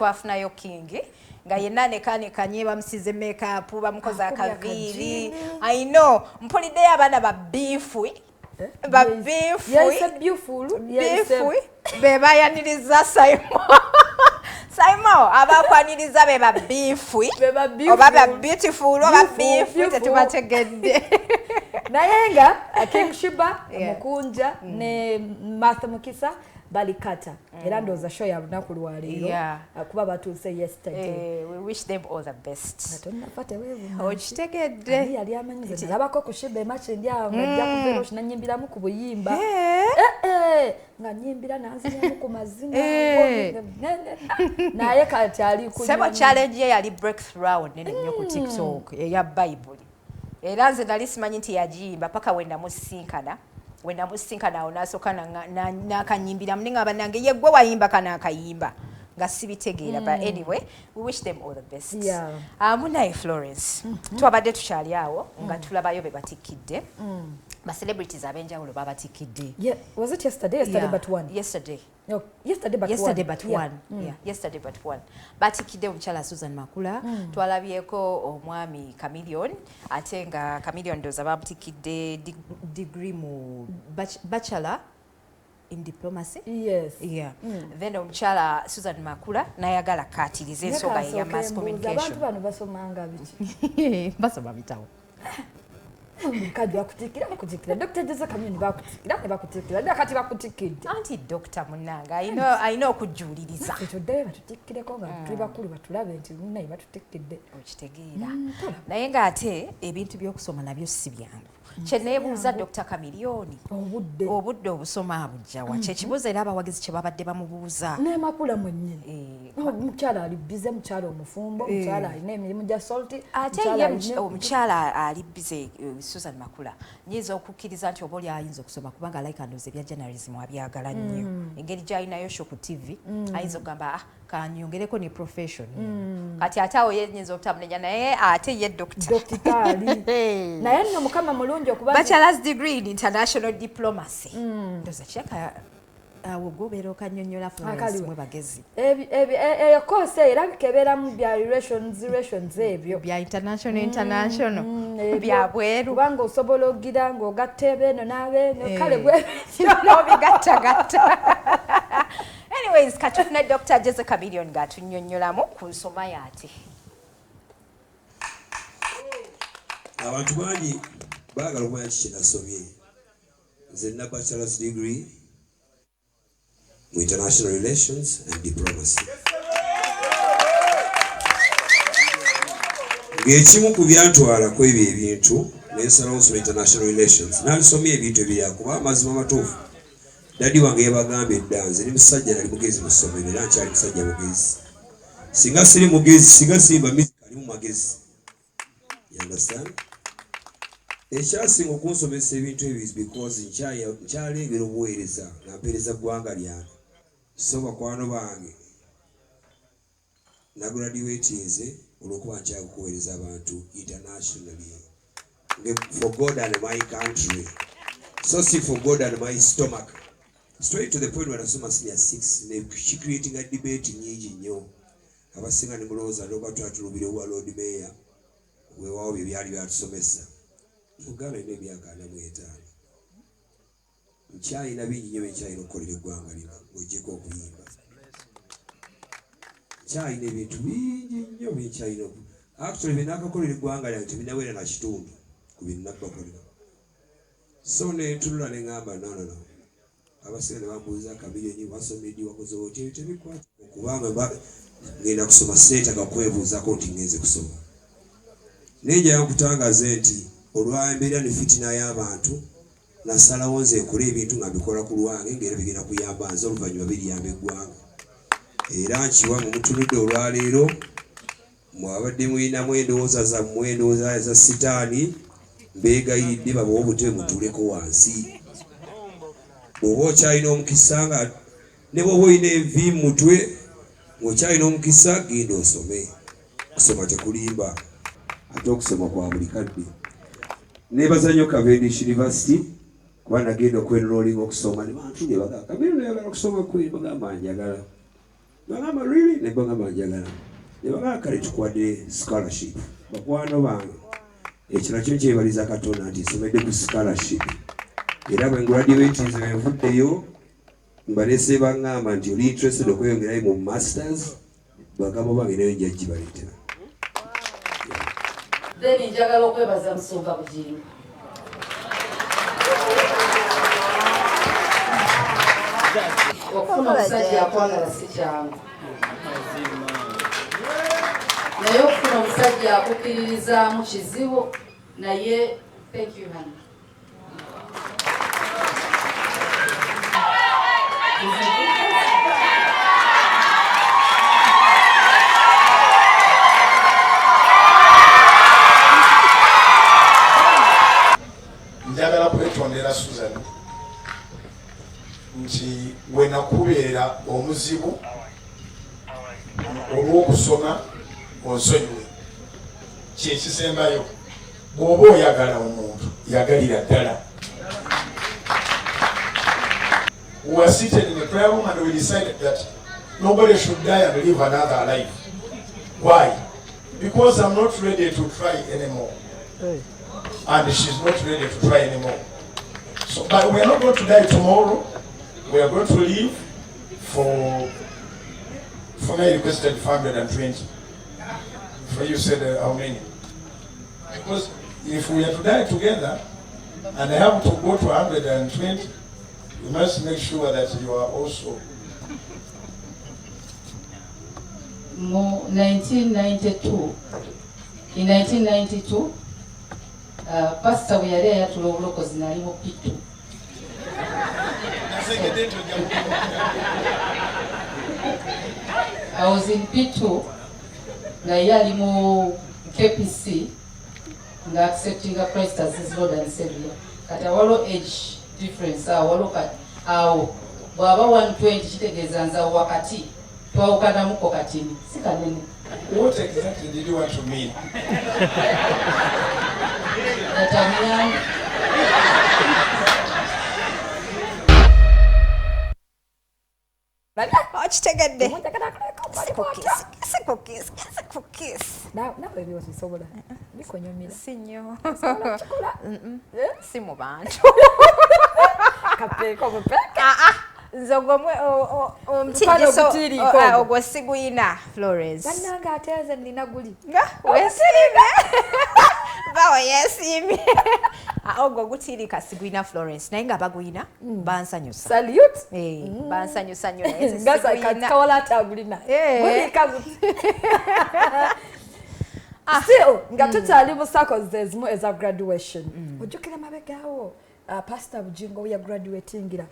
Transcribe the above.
twafunayo King nga yenna nekane bamusize makeup bamukoza akaviiri I know mpuliddeyo abaana babiifu be bayaniriza Simon abakwaniriza be babiifu oba ba beautiful oba biifu tetubategedde naye nga King Shiba Mukunja ne Martha Mukisa balikata era ndoza show ya lunaku lwaleero kuba batuuse yesterday we wish them all the best atonna fate wewe okitegedde yali amanyize nalabako ku Shiba emache ndyawo ngajja kuvero kinanyimbiramu ku buyimba nga nyimbira nanzinyamu ku mazina naye kati ali ku sebo challenge ye yali breakthrough nene nnyo ku TikTok eya Bible era nze nali simanyi nti yagiyimba paka wenda musinkana onasoka nakanyimbira mninga banange ye gwe wayimba kana akayimba nga sibitegeera but anyway we wish them all the best munaye Florence twabadde tukyali awo nga tulabayo be batikidde ba celebrities abenjawulo babatikidde was it yesterday but one yesterday but one batikidde omukyala Susan Makula twalabyeko omwami Chameleon ate nga Chameleon ndoza bamutikidde degree mu bachelor in diplomacy then omukyala Susan Makula nayagala katirize ensonga ya mass communication abantu bano basomanga biki basoma bitawo kadi bakutikira Dr. Jose Chameleon bakutikira ndakati bakutikidde anti doctor munanga I know okujuliriza tudde batutikireko nga tuli bakulu batulabe nti naye batutikidde okitegeera naye nga ate ebintu by'okusoma nabyo si byangu kyeneebuuza Dr. Chameleon obudde obusoma abujjawa kyekibuuza era abawagizi kye babadde bamubuuza n'emakula mwennyini omukyala ali bize mukyala omufumbo mukyala alina emirimu gya solti ate ye omukyala ali bize Susan Makula nyinza okukkiriza nti oba oli ayinza okusoma kubanga like andoze ebya journalism abyagala nnyo engeri gy'alinayo show ku TV ayinza okugamba kanyongereko ne profession kati ate awo yenyinza obutamunenya naye ate ye dokitaali naye nno mukama mulungi okuba bachelor's degree in international diplomacy ndoza kyaka awo gobeera okanyonyola Florence mwe bagezi eyo course era kebeeramu bya relations ebyo bya international bya bweru kubanga osobola ogira ng'ogatta ebeeno n'abeeno kale bwebyo bigattagatta anyways katufune Dr. Jose Chameleon ng'atunyonnyolamu ku nsoma yaate abantu bangi baagala okumanya kiki nasomye nze nina bachelor's degree mu international relations and diplomacy ng'ekimu ku byantwalako ebyo ebintu nensalawo nsoma international relations naalisomye ebintu ebiri akuba amazima amatuufu dadi wange yabagambye edda nze ni musajja nali mugezi mu ssomero era nkyali musajja mugezi singa siri mugezi singa simba kali mu magezi you understand ekyasinga okunsomesa ebintu ebyo is because nkyalengera obuweereza nga mpeereza ggwanga lyange so bakwano bange nagraduatinze olwokuba nkyala kuweereza abantu internationally for God and my country so see for God and my stomach straight to the point where nasoma senior 6 she creating a debate nyingi nnyo abasinga ne mulowooza n'okwatula tulubire obwa Lord Mayor weewaawo bye byali byatusomesa Uganda ine myaka 45 nkyalina bingi nnyo byenkyalina okukolera eggwanga lino ng'ogyeko okuyimba nkyalina ebintu bingi nnyo byenkyalina actually byenaakakolera eggwanga lyange tebinawera na kitundu ku bye nnabakolera so nentunula ne ŋŋamba no abasinga ne bambuuza Chameleon wasomedde wakoze oti tebikwata okubanga ngenda kusoma seetaaga kwebuuzako nti ngenze kusoma nenjayo nkutangaze nti olw'embeera ne fitina y'abantu nasalawo nze nkole ebintu nga mbikola ku lwange ng'era bigenda kuyamba nze oluvannyuma biriyamba eggwanga era nkiwa mu mutunudde olwaleero mwabadde muyinamu endowooza zammwe endowooza za sitaani mbeegayiridde babawa obutebe mutuuleko wansi bw'oba okyalina omukisa nga ne bw'oba olina envi mu mutwe ng'okyalina omukisa genda osome kusoma tekulimba ate okusoma kwa buli kadde neebaza nnyo Cavendish University kuba nagenda okwenrolling okusoma ne bantu ne bagamba Chameleon oyagala okusoma kweri bagamba njagala bagamba really ne bagamba njagala ne bagamba kale tukuwadde scholarship bakwano bange ekirala kyo kyebaliza Katonda nti nsomedde ku scholarship era bwe graduate nze benvuddeyo mbalese baŋŋamba nti oli interested okweyongerayo mu masters bagamba bange nayo nja gibaleetera. Then njagala okwebaza Musumba Bugingo. Okufuna omusajja akwagala si kyangu. Naye okufuna omusajja akukkiririzaamu kizibu naye thank you honey. Njagala kwetondera Susan nti we nakubeera omuzibu olw'okusoma onsonyiwe kyekisembayo bw'oba oyagala omuntu yagalira ddala. We were seated in the prayer room and we decided that nobody should die and live another life. Why? Because I'm not ready to try anymore. And she's not ready to try anymore. So, but we are not going to die tomorrow. We are going to live for me requested 520. For you said how many? Because if we are to die together and I have to go to 120, you must make sure that you are also. In 1992, Pastor we yali ayatula obulokozi nali mu Pitu. I was in Pitu nga yali mu KPC nga accepting Christ as his Lord and Savior. Kati awalo age difference awo bw'aba 120 kitegeeza nza wakati twawukanamuko katini si kanene. What exactly did you want to mean? Okitegedde nawe ebyo bisobola bikonyomera si nnyo si mu bantu kapeeko bupeeka nze ogwo siguyina Florence bannange ate nze nina guli weesiimye bawe yeesiimye ogwo gutiirika siguyina Florence naye nga baguyina bansanyusa salute bansanyusa nnyo kawala ate agulina gulika guti still nga tukyali mu circles ezimu eza graduation ojjukira mabegaawo Pastor Bugingo we yagraduatingira